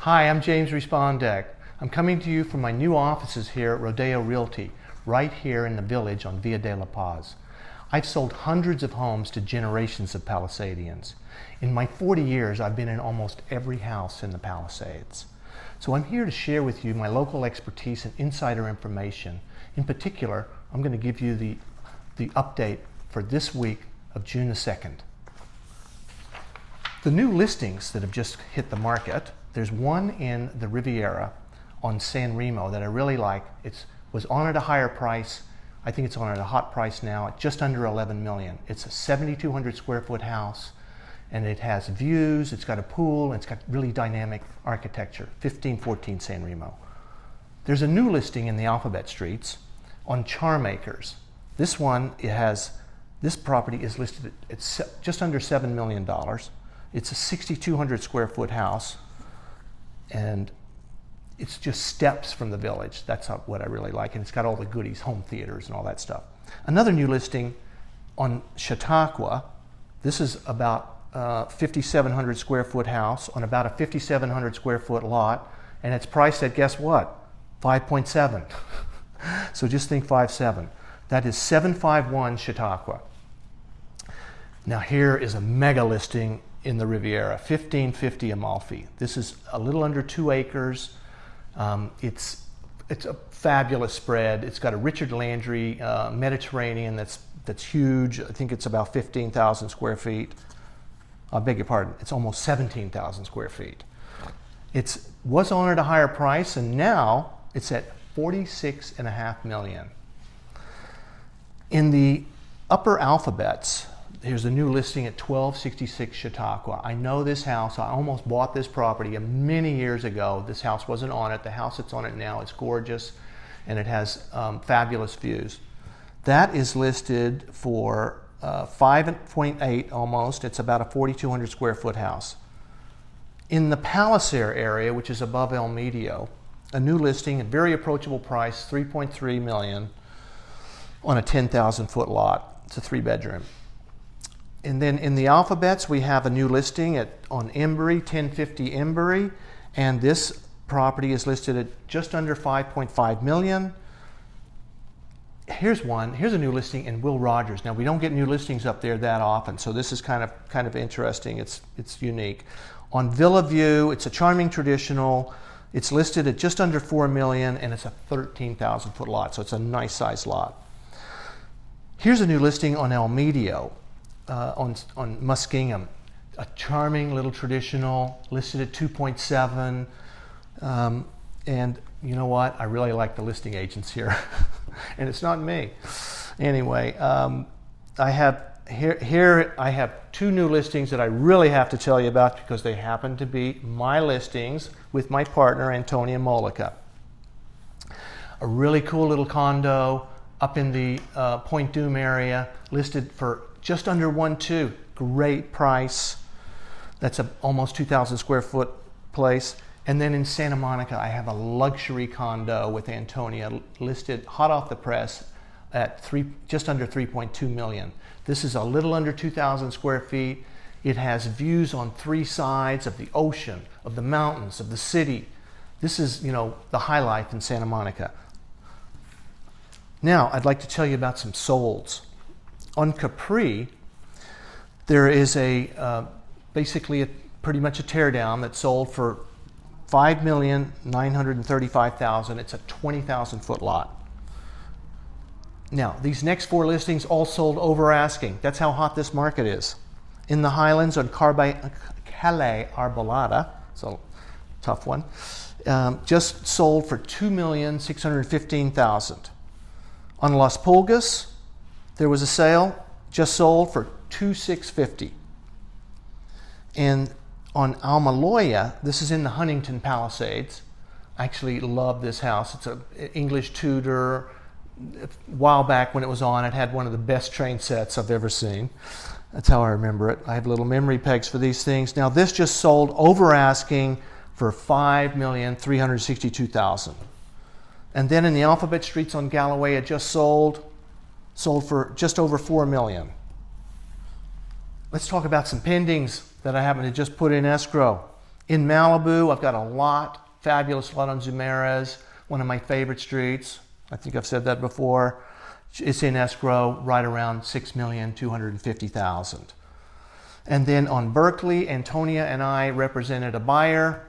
Hi, I'm James Respondek. I'm coming to you from my new offices here at Rodeo Realty, right here in the village on Via de la Paz. I've sold hundreds of homes to generations of Palisadians. In my 40 years, I've been in almost every house in the Palisades. So I'm here to share with you my local expertise and insider information. In particular, I'm going to give you the update for this week of June the 2nd. The new listings that have just hit the market, there's one in the Riviera on San Remo that I really like. It was on at a higher price. I think it's on at a hot price now at just under 11 million. It's a 7,200 square foot house, and it has views, it's got a pool, and it's got really dynamic architecture. 1514 San Remo. There's a new listing in the Alphabet Streets on Charm Acres. This property is listed at just under $7 million. It's a 6,200 square foot house, and it's just steps from the village. That's what I really like, and it's got all the goodies, home theaters and all that stuff. Another new listing on Chautauqua. This is about a 5,700 square foot house on about a 5,700 square foot lot, and it's priced at, guess what, 5.7. So just think 5.7. That is 751 Chautauqua. Now here is a mega listing in the Riviera, 1550 Amalfi. This is a little under 2 acres. It's a fabulous spread. It's got a Richard Landry Mediterranean that's huge. I think it's about 15,000 square feet. I beg your pardon, it's almost 17,000 square feet. It was on at a higher price, and now it's at 46.5 million. In the upper alphabets, here's a new listing at 1266 Chautauqua. I know this house. I almost bought this property many years ago. This house wasn't on it. The house that's on it now, it's gorgeous, and it has fabulous views. That is listed for 5.8 almost. It's about a 4,200 square foot house. In the Palisades area, which is above El Medio, a new listing at very approachable price, 3.3 million on a 10,000 foot lot. It's a 3-bedroom. And then in the Alphabets, we have a new listing on Embury, 1050 Embury, and this property is listed at just under 5.5 million. Here's a new listing in Will Rogers. Now, we don't get new listings up there that often, so this is kind of interesting. It's unique. On Villa View, it's a charming traditional. It's listed at just under 4 million, and it's a 13,000 foot lot, so it's a nice size lot. Here's a new listing on El Medio. On Muskingum, a charming little traditional, listed at 2.7, and you know what? I really like the listing agents here, and it's not me. Anyway, I have two new listings that I really have to tell you about because they happen to be my listings with my partner Antonia Molica. A really cool little condo up in the Point Dume area, listed for just under 1.2, great price. That's almost 2,000 square foot place. And then in Santa Monica, I have a luxury condo with Antonia listed hot off the press at just under 3.2 million. This is a little under 2,000 square feet. It has views on 3 sides of the ocean, of the mountains, of the city. This is, the high life in Santa Monica. Now, I'd like to tell you about some solds. On Capri, there is basically pretty much a teardown that sold for $5,935,000. It's a 20,000 foot lot. Now, these next 4 listings all sold over asking. That's how hot this market is. In the Highlands on Calle, Arbolada, it's a tough one, just sold for $2,615,000. On Las Pulgas, there was a sale, just sold for $2,650. And on Almoloya, this is in the Huntington Palisades. I actually love this house. It's an English Tudor. A while back when it was on, it had one of the best train sets I've ever seen. That's how I remember it. I have little memory pegs for these things. Now this just sold over asking for $5,362,000. And then in the Alphabet Streets on Galloway, it just sold for just over 4 million. Let's talk about some pendings that I happen to just put in escrow. In Malibu, I've got a lot, fabulous lot on Zumarez, one of my favorite streets. I think I've said that before. It's in escrow right around $6,250,000. And then on Berkeley, Antonia and I represented a buyer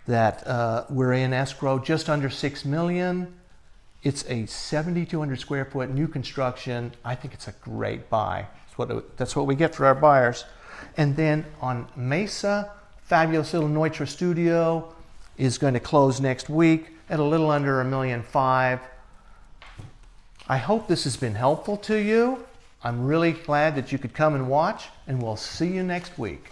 that we're in escrow just under $6 million. It's a 7,200 square foot new construction. I think it's a great buy. That's what we get for our buyers. And then on Mesa, fabulous little Neutra studio is going to close next week at a little under $1.5 million. I hope this has been helpful to you. I'm really glad that you could come and watch, and we'll see you next week.